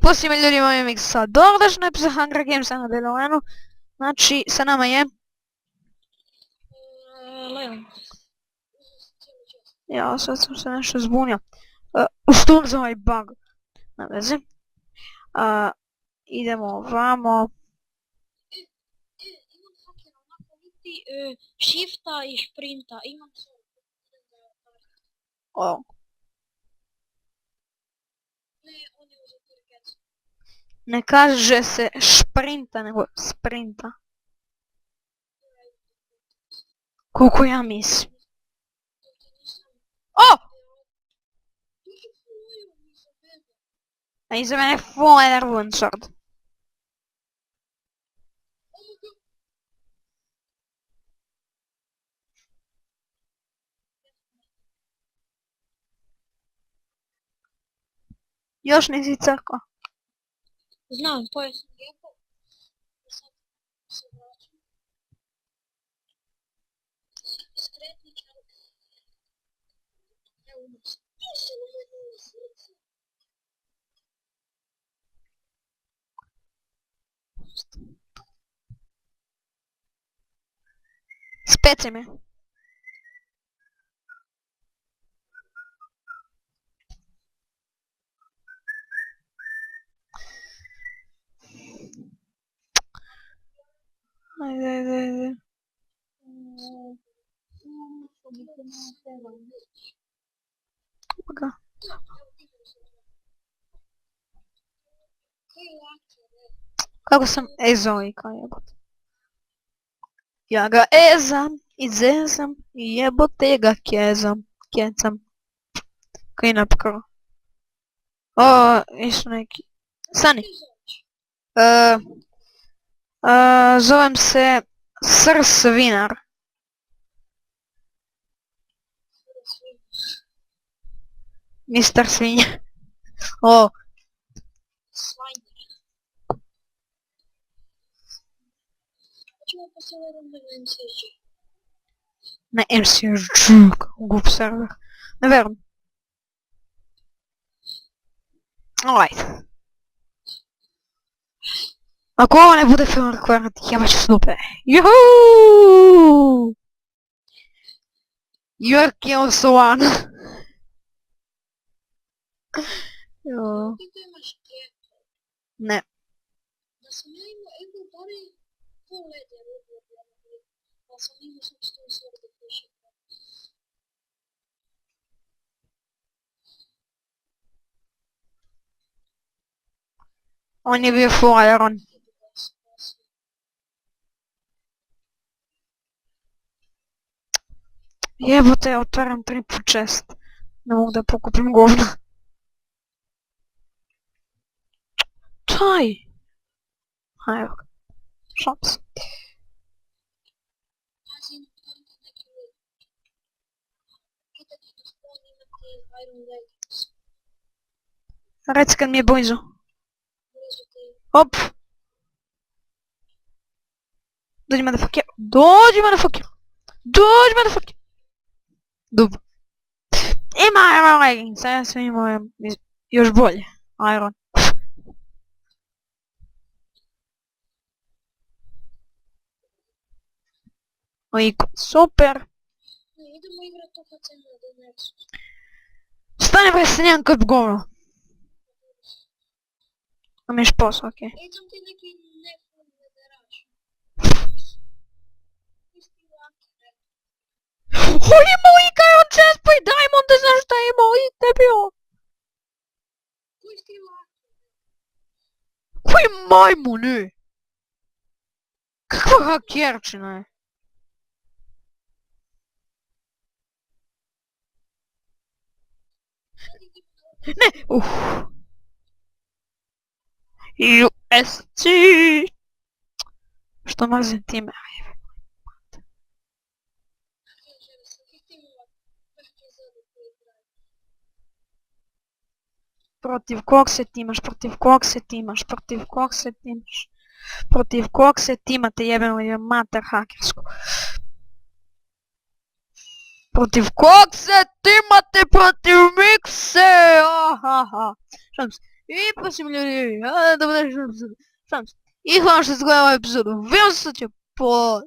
Pozdrav svima ljudima, ovim je sad dobrodošli na epizod Hunger Gamesa na Delovanu. Znači, sa nama je... Leon. Ja, sad sam se nešto zbunio. Što za ovaj bug? Na veze. Idemo ovamo. Imam haker onako niti shifta i šprinta. Imam sve. O, Ne, on je uzeo turkecu. ne kaže se šprinta, nego sprinta. Koliko ja mislim. O! A iza mene je Fallen Ruin Sword. Još nisi crkva. Znam, pojeo sam lijepo. Sad se vraćam. Skretničar. Evo nas. Nisam umetnula srce. Speci me. Ajde. Ga. Kako sam ezoika jebote. Ja ga ezam i zezam i jebote ga kecam. Koji napkro. O, išlo neki. Stani. Zovem se Sir Svinar. Mister Svinja. O, Svajner. Hoćemo posljedati na MCG. na MCG, glup server. Ne verujem. Ajde. Ako ovo ne bude film rekordati, jeba ću snupe. Juhuu! You're kill someone. Jo. Ti to imaš keto. Ne. Da sam ja imao Everybody full leather ugled, pa sam imao sam 100 sorte više. On je bio full iron. Jebote, otvaram triple chest. Ne mogu da pokupim govna. Čaj! Ha, evo ga. Šalim se. Pazi, imam ti neki led. Kita ti do spawn imati iron leggings. Reci kad mi je blizu. Blizu ti. Hop! Dođi motherfucker. Dođi motherfucker. Dođi motherfucker. Dub. Ima iron leggings, a ja sam imao još bolje. Iron. Ojko, super. Ne, idemo igrat OHC na The Nexus. Stane bre se njem kad govno. Am još posao, okej. Idem ti neki nefull vederač. Isti laki, ne. On je imao i iron chest, pa i diamond, ne znaš šta je imao i debilo. Koji ti laki? Koji majmune? Kakva hakerčina je? Ne, USC. Što mrzim time? Protiv kog se timaš, protiv kog se timaš, protiv kog se timaš, protiv kog se timate jebeno je mater hakersko. Protiv kog se timate, protiv Mikse, ahaha. Šalim se. I посимулирую, добре, шанс. И хвала, что сглава эпизоду. Вем, кстати, по...